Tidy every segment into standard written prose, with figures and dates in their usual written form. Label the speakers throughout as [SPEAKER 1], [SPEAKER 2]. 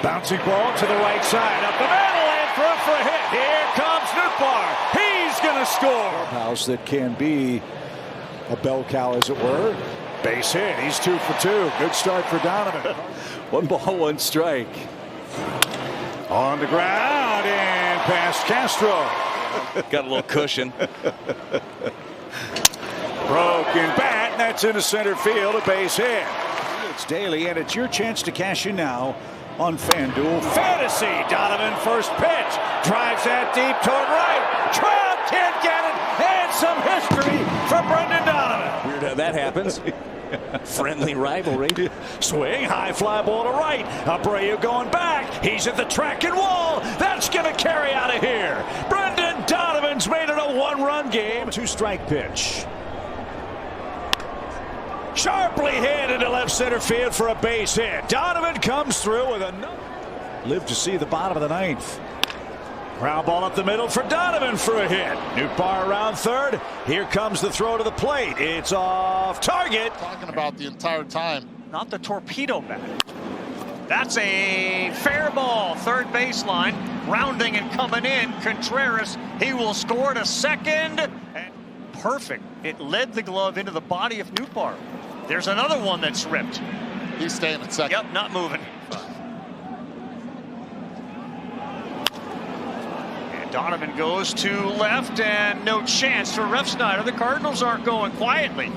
[SPEAKER 1] Bouncing ball to the right side, up the middle, and through for a hit. Here comes Nootbaar. He's going to score.
[SPEAKER 2] House that can be a bell cow, as it were.
[SPEAKER 1] Base hit. He's 2 for 2. Good start for Donovan.
[SPEAKER 2] 1 ball, 1 strike.
[SPEAKER 1] On the ground and past Castro.
[SPEAKER 3] Got a little cushion.
[SPEAKER 1] Broken bat, and that's into center field, a base hit. It's Daly, and it's your chance to cash in now on FanDuel Fantasy. Donovan first pitch, drives that deep toward right. Trout can't get it, and some history for Brendan Donovan.
[SPEAKER 3] Weird how that happens. Friendly rivalry.
[SPEAKER 1] Swing, high fly ball to right. Abreu going back. He's at the track and wall. That's going to carry out of here. Brendan Donovan's made it a 1-run game. 2-strike pitch. Sharply hit into left center field for a base hit. Donovan comes through with another. Live to see the bottom of the 9th. Ground ball up the middle for Donovan for a hit. Nootbaar around third. Here comes the throw to the plate. It's off target.
[SPEAKER 4] Talking about the entire time.
[SPEAKER 5] Not the torpedo bat. That's a fair ball. Third baseline. Rounding and coming in. Contreras. He will score to second. And perfect. It led the glove into the body of Nootbaar. There's another one that's ripped.
[SPEAKER 4] He's staying at second.
[SPEAKER 5] Yep, not moving. Donovan goes to left, and no chance for Refsnyder. The Cardinals aren't going quietly.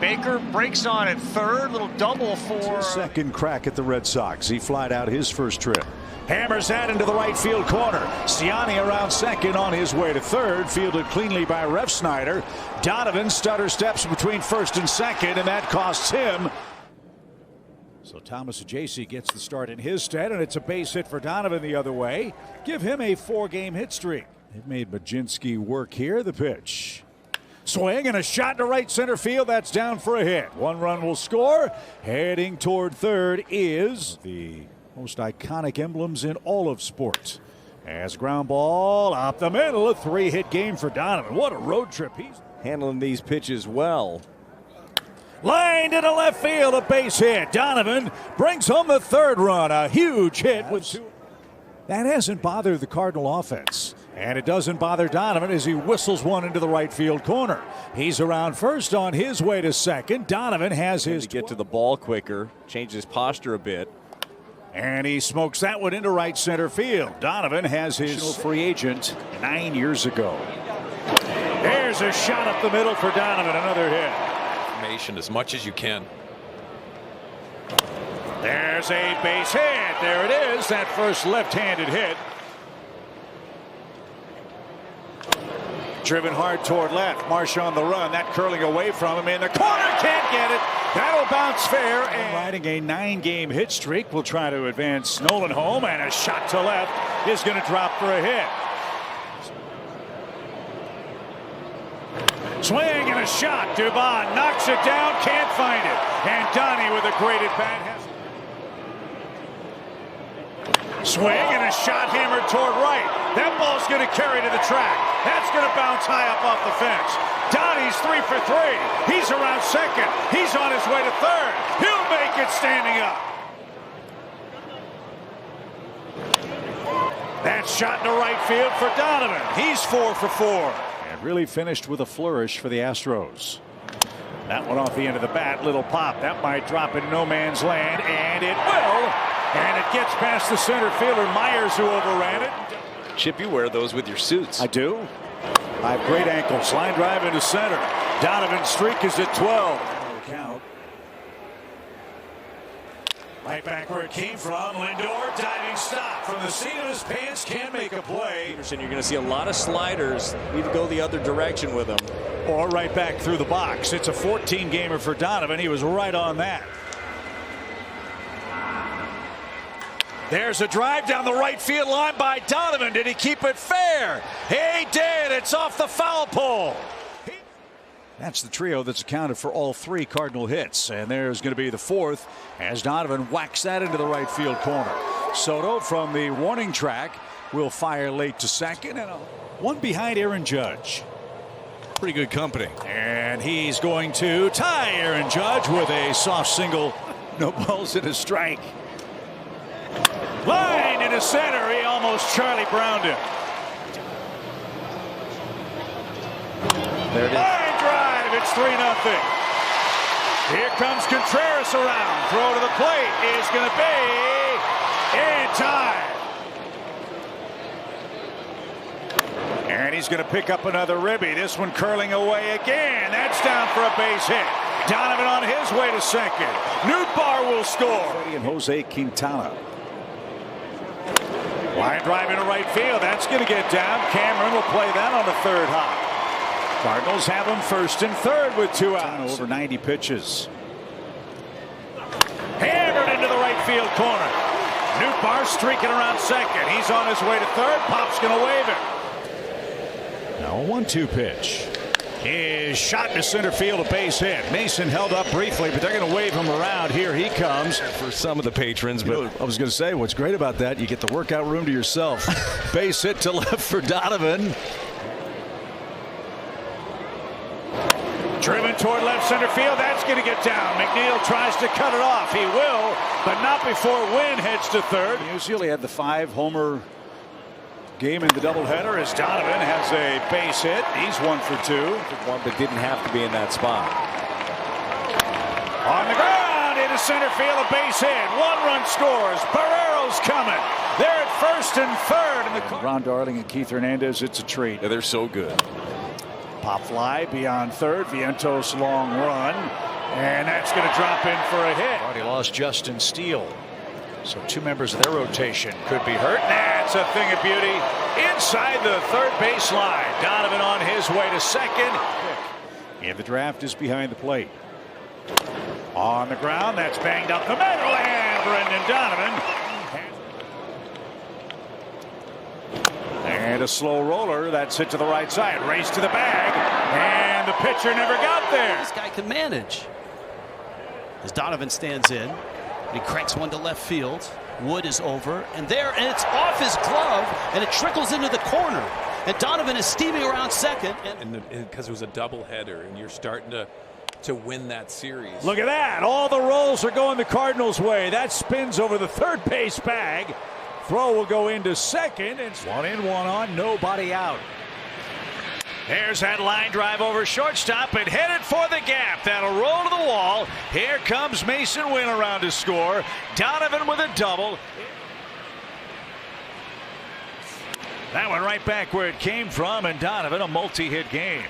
[SPEAKER 5] Baker breaks on at third. Little double for
[SPEAKER 1] second crack at the Red Sox. He flied out his first trip. Hammers that into the right field corner. Ciani around second on his way to third. Fielded cleanly by Refsnyder. Donovan stutter steps between first and second, and that costs him. So Thomas Ajayci gets the start in his stead, and it's a base hit for Donovan the other way. Give him a 4-game hit streak. They've made Majinski work here. The pitch. Swing and a shot to right center field. That's down for a hit. 1 run will score. Heading toward third is the most iconic emblems in all of sports. As ground ball up the middle, a 3-hit game for Donovan. What a road trip. He's
[SPEAKER 3] handling these pitches well.
[SPEAKER 1] Line to the left field, a base hit. Donovan brings home the 3rd run. A huge hit with 2. That hasn't bothered the Cardinal offense. And it doesn't bother Donovan as he whistles one into the right field corner. He's around first on his way to second. Donovan has his.
[SPEAKER 3] To get to the ball quicker, change his posture a bit.
[SPEAKER 1] And he smokes that one into right center field. Donovan has his free agent 9 years ago. There's a shot up the middle for Donovan. Another hit.
[SPEAKER 6] As much as you can.
[SPEAKER 1] There's a base hit. There it is. That first left-handed hit. Driven hard toward left. Marsh on the run. That curling away from him in the corner. Can't get it. That'll bounce fair. And riding a 9-game hit streak. Will try to advance Nolan home. And a shot to left is going to drop for a hit. Swing and a shot. Dubon knocks it down, can't find it. And Donnie with a great at bat. Swing and a shot hammered toward right. That ball's going to carry to the track. That's going to bounce high up off the fence. Donnie's 3 for 3. He's around second. He's on his way to third. He'll make it standing up. That shot into right field for Donovan. He's 4 for 4. Really finished with a flourish for the Astros. That one off the end of the bat, little pop. That might drop in no man's land, and it will. And it gets past the center fielder, Myers, who overran it.
[SPEAKER 3] Chip, you wear those with your suits.
[SPEAKER 1] I do. I have great ankles. Line drive into center. Donovan's streak is at 12. Count. Right back where it came from. Lindor, diving stop from the seat of his pants, can't make a play.
[SPEAKER 3] You're going to see a lot of sliders. Either go the other direction with them,
[SPEAKER 1] or right back through the box. It's a 14-gamer for Donovan. He was right on that. There's a drive down the right field line by Donovan. Did he keep it fair? He did. It's off the foul pole. That's the trio that's accounted for all 3 Cardinal hits. And there's going to be the 4th as Donovan whacks that into the right field corner. Soto from the warning track will fire late to second, and one behind Aaron Judge.
[SPEAKER 6] Pretty good company.
[SPEAKER 1] And he's going to tie Aaron Judge with a soft single. No balls and a strike. Line into center. He almost Charlie Browned him.
[SPEAKER 3] There it is.
[SPEAKER 1] Line drive. It's 3-0. Here comes Contreras around. Throw to the plate is going to be in time. And he's going to pick up another ribby. This one curling away again. That's down for a base hit. Donovan on his way to second. Nootbaar will score. And Jose Quintana. Line drive into right field. That's going to get down. Cameron will play that on the third hop. Cardinals have him first and third with 2 outs. Over 90 pitches. Hammered into the right field corner. Nootbaar streaking around second. He's on his way to third. Pop's going to wave it. Now a 1-2 pitch. Is shot to center field, a base hit. Mason held up briefly, but they're going to wave him around. Here he comes.
[SPEAKER 6] For some of the patrons, but
[SPEAKER 1] I was going to say, what's great about that, you get the workout room to yourself. Base hit to left for Donovan. Driven toward left center field. That's going to get down. McNeil tries to cut it off. He will, but not before Wynn heads to third. Usually had the 5-homer game in the doubleheader as Donovan has a base hit. He's 1 for 2.
[SPEAKER 2] One that didn't have to be in that spot.
[SPEAKER 1] On the ground into center field, a base hit. 1-run scores. Barrero's coming. They're at first and third. And Ron Darling and Keith Hernandez, it's a treat.
[SPEAKER 6] yeah, they're so good.
[SPEAKER 1] Pop fly beyond third. Vientos long run. And that's going to drop in for a hit. Already lost Justin Steele. So 2 members of their rotation could be hurt. That's a thing of beauty inside the third baseline. Donovan on his way to second. And the draft is behind the plate. On the ground, that's banged up the middle, and Brendan Donovan. And a slow roller. That's hit to the right side. Race to the bag. And the pitcher never got there.
[SPEAKER 7] This guy can manage. As Donovan stands in. He cranks one to left field. Wood is over. And it's off his glove. And it trickles into the corner. And Donovan is steaming around second.
[SPEAKER 6] And because it was a doubleheader, and you're starting to win that series.
[SPEAKER 1] Look at that. All the rolls are going the Cardinals' way. That spins over the third base bag. Throw will go into second. It's 1 in, 1 on, nobody out. There's that line drive over shortstop and headed for the gap. That'll roll to the wall. Here comes Mason Wynn around to score. Donovan with a double. That one right back where it came from, and Donovan a multi-hit game.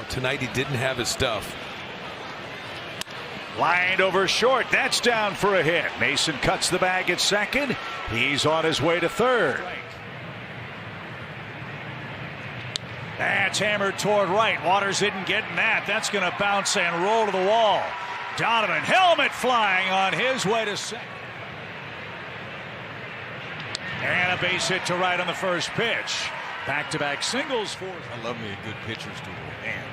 [SPEAKER 6] Tonight he didn't have his stuff.
[SPEAKER 1] Lined over short. That's down for a hit. Mason cuts the bag at second. He's on his way to third. That's hammered toward right. Waters isn't getting that. That's going to bounce and roll to the wall. Donovan, helmet flying on his way to second. And a base hit to right on the first pitch. Back-to-back singles for.
[SPEAKER 6] I love me a good pitcher's duel.
[SPEAKER 1] Man.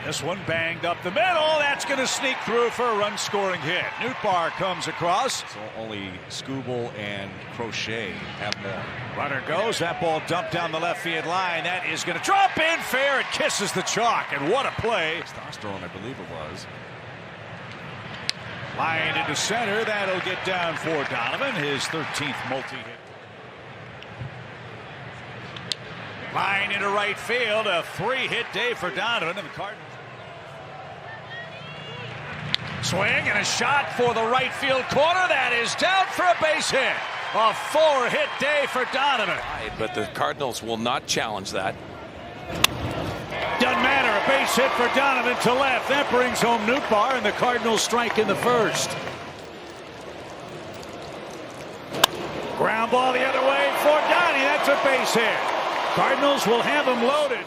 [SPEAKER 1] This one banged up the middle. That's going to sneak through for a run-scoring hit. Nootbaar comes across.
[SPEAKER 2] So only Skubal and Crochet have more.
[SPEAKER 1] Runner goes. That ball dumped down the left field line. That is going to drop in fair. It kisses the chalk. And what a play.
[SPEAKER 2] Testosterone, I believe it was.
[SPEAKER 1] Line into center. That'll get down for Donovan. His 13th multi-hit. Line into right field. A 3-hit day for Donovan and the Cardinals. Swing and a shot for the right field corner. That is down for a base hit. A 4-hit day for Donovan.
[SPEAKER 6] But the Cardinals will not challenge that.
[SPEAKER 1] Doesn't matter. A base hit for Donovan to left. That brings home Nootbaar, and the Cardinals strike in the first. Ground ball the other way for Donnie. That's a base hit. Cardinals will have him loaded.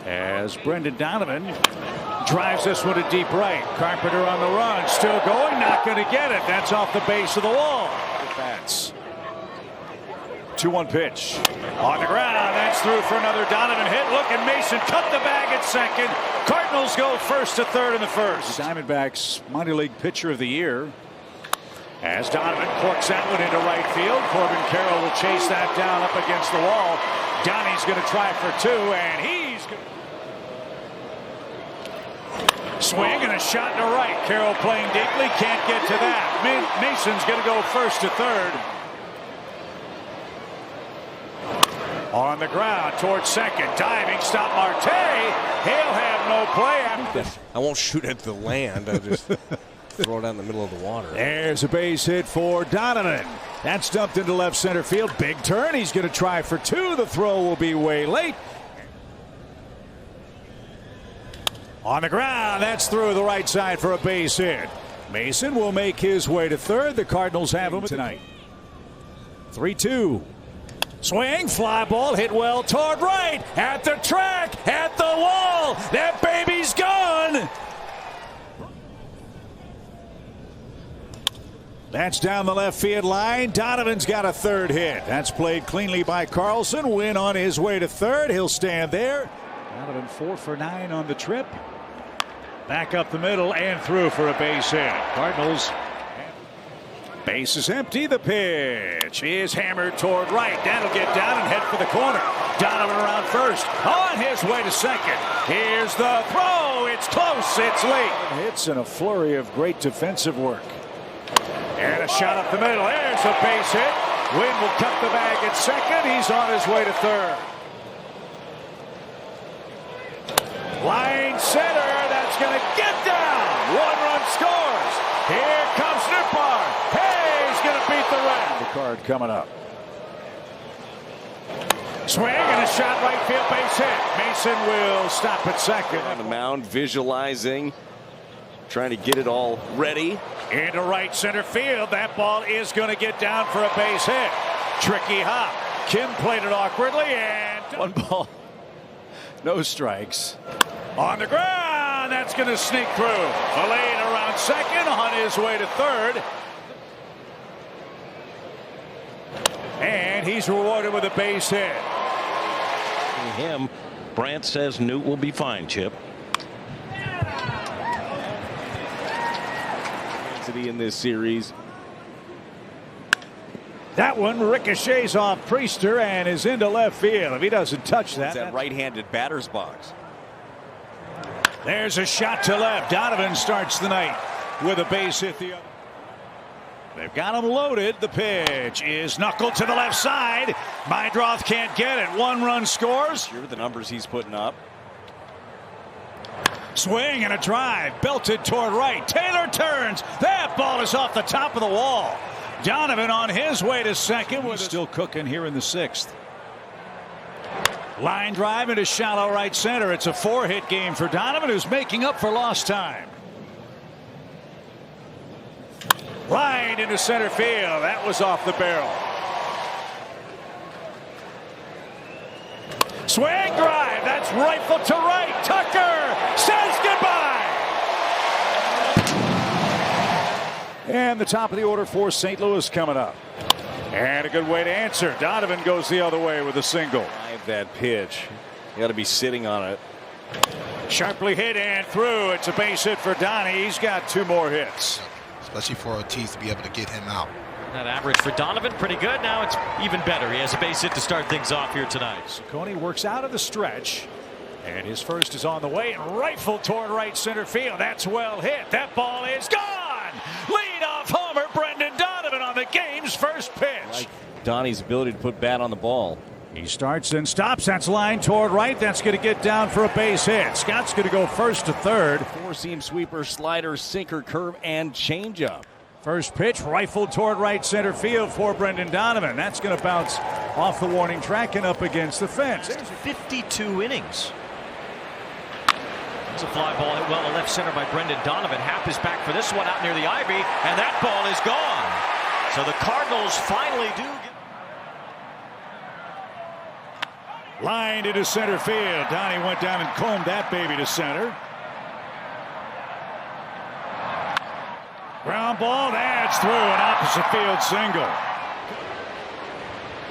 [SPEAKER 1] As Brendan Donovan drives this one to deep right. Carpenter on the run. Still going. Not going to get it. That's off the base of the wall. Bats. 2-1 pitch. On the ground. That's through for another Donovan hit. Look at Mason. Cut the bag at second. Cardinals go first to third in the first. Diamondbacks minor league pitcher of the year. As Donovan corks that one into right field. Corbin Carroll will chase that down up against the wall. Donnie's going to try for 2, and he's going to... Swing and a shot to right. Carroll playing deeply, can't get to that. Mason's going to go first to third. On the ground towards second, diving stop Marte. He'll have no play after.
[SPEAKER 8] I won't shoot at the land. I just throw it out in the middle of the water.
[SPEAKER 1] There's a base hit for Donovan. That's dumped into left center field. Big turn. He's going to try for two. The throw will be way late. On the ground, that's through the right side for a base hit. Mason will make his way to third. The Cardinals have him tonight. 3-2. Swing, fly ball, hit well toward right. At the track, at the wall. That baby's gone. That's down the left field line. Donovan's got a third hit. That's played cleanly by Carlson. Win on his way to third. He'll stand there. Donovan 4 for 9 on the trip. Back up the middle and through for a base hit. Cardinals. Base is empty. The pitch is hammered toward right. That'll get down and head for the corner. Donovan around first. On his way to second. Here's the throw. It's close. It's late. Hits and a flurry of great defensive work. And a shot up the middle. There's a base hit. Wynn will cut the bag at second. He's on his way to third. Line center. That's going to get down. 1-run scores. Here comes Nipar. Hey, he's going to beat the Red. The card coming up. Swing and a shot right field base hit. Mason will stop at second.
[SPEAKER 8] On the mound, visualizing, trying to get it all ready.
[SPEAKER 1] Into right center field. That ball is going to get down for a base hit. Tricky hop. Kim played it awkwardly and
[SPEAKER 2] 1 ball. No strikes.
[SPEAKER 1] On the ground. That's going to sneak through. Valade around second, on his way to third. And he's rewarded with a base hit.
[SPEAKER 9] Him, Brandt says Newt will be fine, Chip.
[SPEAKER 8] In this series.
[SPEAKER 1] That one ricochets off Priester and is into left field. If he doesn't touch that.
[SPEAKER 8] That right-handed batter's box.
[SPEAKER 1] There's a shot to left. Donovan starts the night with a base hit. They've got him loaded. The pitch is knuckled to the left side. Meidroth can't get it. 1-run scores.
[SPEAKER 8] Here are the numbers he's putting up.
[SPEAKER 1] Swing and a drive. Belted toward right. Taylor turns. That ball is off the top of the wall. Donovan on his way to second. He's still cooking here in the 6th. Line drive into shallow right center. It's a 4-hit game for Donovan, who's making up for lost time. Line into center field. That was off the barrel. Swing drive. That's rifled to right. Tucker says goodbye. And the top of the order for St. Louis coming up. And a good way to answer. Donovan goes the other way with a single.
[SPEAKER 8] That pitch. You got to be sitting on it.
[SPEAKER 1] Sharply hit and through. It's a base hit for Donnie. He's got 2 more hits.
[SPEAKER 10] Especially for Ortiz to be able to get him out.
[SPEAKER 5] That average for Donovan, pretty good. Now it's even better. He has a base hit to start things off here tonight.
[SPEAKER 1] Ciccone works out of the stretch. And his first is on the way. And rifle toward right center field. That's well hit. That ball is gone. Leadoff homer. Brendan Donovan on the game's first pitch.
[SPEAKER 8] Like Donnie's ability to put bat on the ball.
[SPEAKER 1] He starts and stops. That's line toward right. That's going to get down for a base hit. Scott's going to go first to third.
[SPEAKER 8] 4-seam sweeper, slider, sinker, curve, and changeup.
[SPEAKER 1] First pitch rifled toward right center field for Brendan Donovan. That's going to bounce off the warning track and up against the fence.
[SPEAKER 5] 52 innings. It's a fly ball hit well to left center by Brendan Donovan. Happ is back for this one out near the ivy, and that ball is gone. So the Cardinals finally do get.
[SPEAKER 1] Lined into center field. Donnie went down and combed that baby to center. Ground ball, that's through an opposite field single.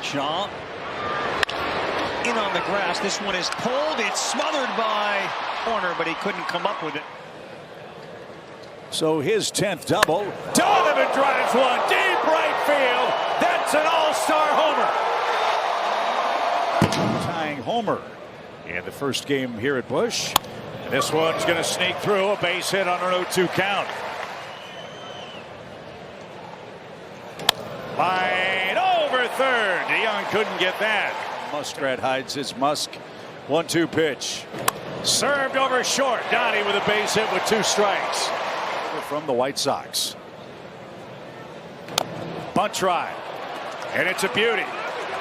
[SPEAKER 5] Shaw in on the grass. This one is pulled. It's smothered by Horner, but he couldn't come up with it.
[SPEAKER 1] So his 10th double. Donovan drives one deep right field. That's an all-star homer. Tying homer in the first game here at Busch. This one's going to sneak through, a base hit on an 0-2 count. Line over third. DeYoung couldn't get that. Muskrat hides his musk. 1-2 pitch. Served over short. Donnie with a base hit with 2 strikes. From the White Sox. Bunt try. And it's a beauty.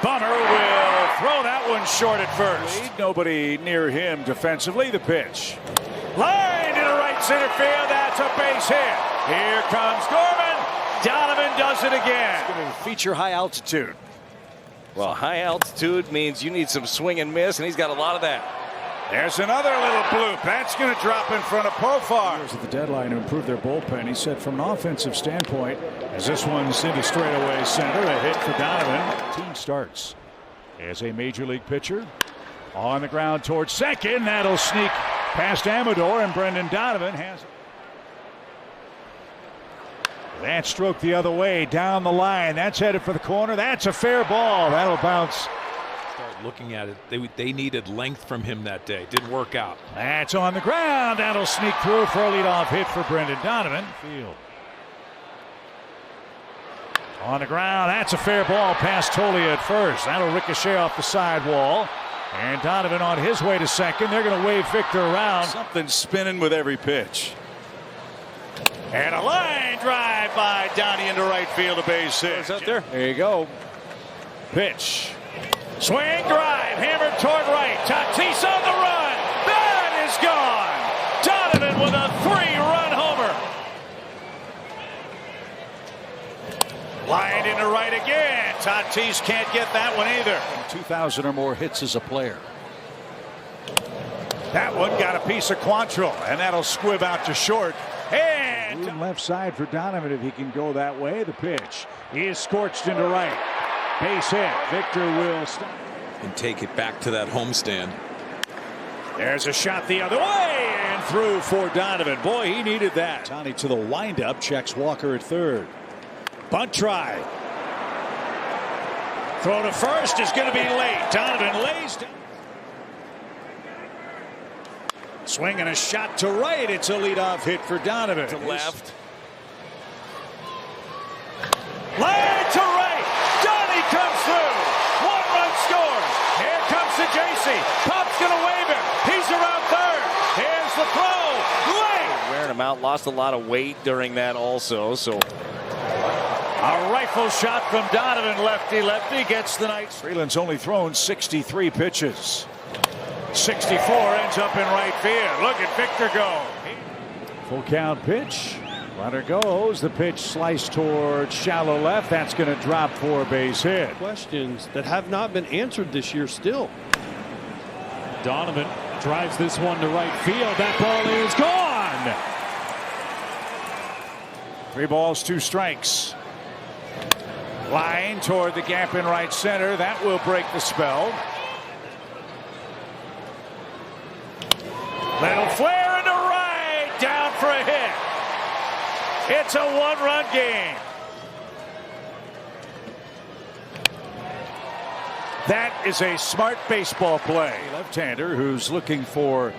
[SPEAKER 1] Bummer will throw that one short at first. Nobody near him defensively. The pitch. Line into right center field. That's a base hit. Here comes Gorman. Donovan does it again. It's going to feature high altitude.
[SPEAKER 8] Well, high altitude means you need some swing and miss, and he's got a lot of that.
[SPEAKER 1] There's another little bloop. That's going to drop in front of Profar. At the deadline to improve their bullpen. He said from an offensive standpoint, as this one's into straightaway center, a hit for Donovan. Team starts as a major league pitcher. On the ground towards second. That'll sneak past Amador, and Brendan Donovan has it. That stroke the other way down the line. That's headed for the corner. That's a fair ball. That'll bounce.
[SPEAKER 6] Start looking at it. They needed length from him that day. Didn't work out.
[SPEAKER 1] That's on the ground. That'll sneak through for a leadoff hit for Brendan Donovan. Field. On the ground. That's a fair ball past Tolia at first. That'll ricochet off the sidewall. And Donovan on his way to second. They're going to wave Victor around. Something's spinning with every pitch. And a line drive by Donnie into right field, a base hit.
[SPEAKER 3] Out there.
[SPEAKER 1] There you go. Pitch. Swing drive, hammered toward right. Tatis on the run. That is gone. Donovan with a 3-run homer. Line into right again. Tatis can't get that one either. 2,000 or more hits as a player. That one got a piece of Quantrill, and that'll squib out to short. And left side for Donovan if he can go that way. The pitch. He is scorched into right. Base hit. Victor will stop.
[SPEAKER 6] And take it back to that homestand.
[SPEAKER 1] There's a shot the other way and through for Donovan. Boy, he needed that. Tony to the windup. Checks Walker at third. Bunt try. Throw to first is going to be late. Donovan lays down. Swing and a shot to right. It's a leadoff hit for Donovan.
[SPEAKER 8] To left.
[SPEAKER 1] Line to right. Donnie comes through. 1-run scores. Here comes the JC. Pop's going to wave him. He's around third. Here's the throw. Late.
[SPEAKER 8] Wearing him out. Lost a lot of weight during that also. So
[SPEAKER 1] a rifle shot from Donovan. Lefty gets the night. Freeland's only thrown 63 pitches. 64 ends up in right field. Look at Victor go. Full count pitch. Runner goes. The pitch sliced towards shallow left. That's going to drop for a base hit.
[SPEAKER 11] Questions that have not been answered this year still.
[SPEAKER 12] Donovan drives this one to right field. That ball is gone.
[SPEAKER 1] 3 balls, 2 strikes. Line toward the gap in right center. That will break the spell. Little flare into right, down for a hit. It's a 1-run game. That is a smart baseball play. Left-hander who's looking for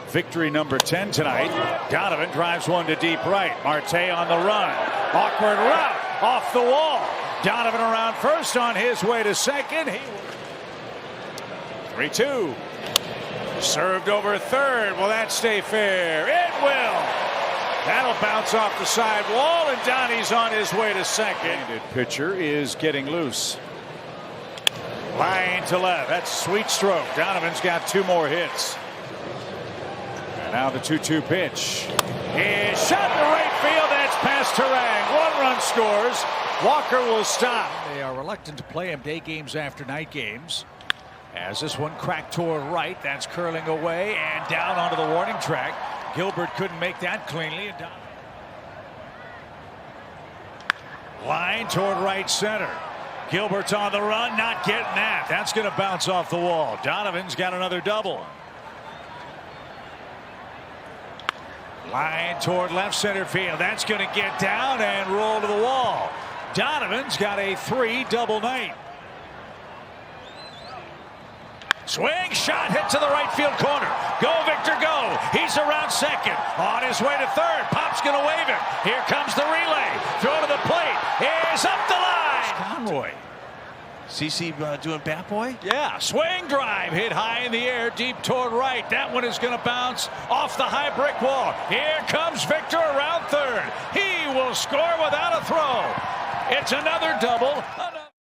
[SPEAKER 1] victory number 10 tonight. Donovan drives one to deep right. Marte on the run. Awkward route off the wall. Donovan around first on his way to second. 3-2. Served over third. Will that stay fair? It will. That'll bounce off the side wall, and Donnie's on his way to second. Pitcher is getting loose. Line to left. That's a sweet stroke. Donovan's got 2 more hits. And now the 2-2 pitch. Is shot to right field. That's past Terang. 1-run scores. Walker will stop. They are reluctant to play him day games after night games. As this one cracked toward right, that's curling away and down onto the warning track. Gilbert couldn't make that cleanly. Line toward right center. Gilbert's on the run, not getting that. That's going to bounce off the wall. Donovan's got another double. Line toward left center field. That's going to get down and roll to the wall. Donovan's got a 3 double night. Swing, shot, hit to the right field corner. Go, Victor, go. He's around second. On his way to third. Pop's going to wave him. Here comes the relay. Throw to the plate. Is up the line. Conroy.
[SPEAKER 8] CC doing bat boy?
[SPEAKER 1] Yeah, swing drive hit high in the air, deep toward right. That one is going to bounce off the high brick wall. Here comes Victor around third. He will score without a throw. It's another double.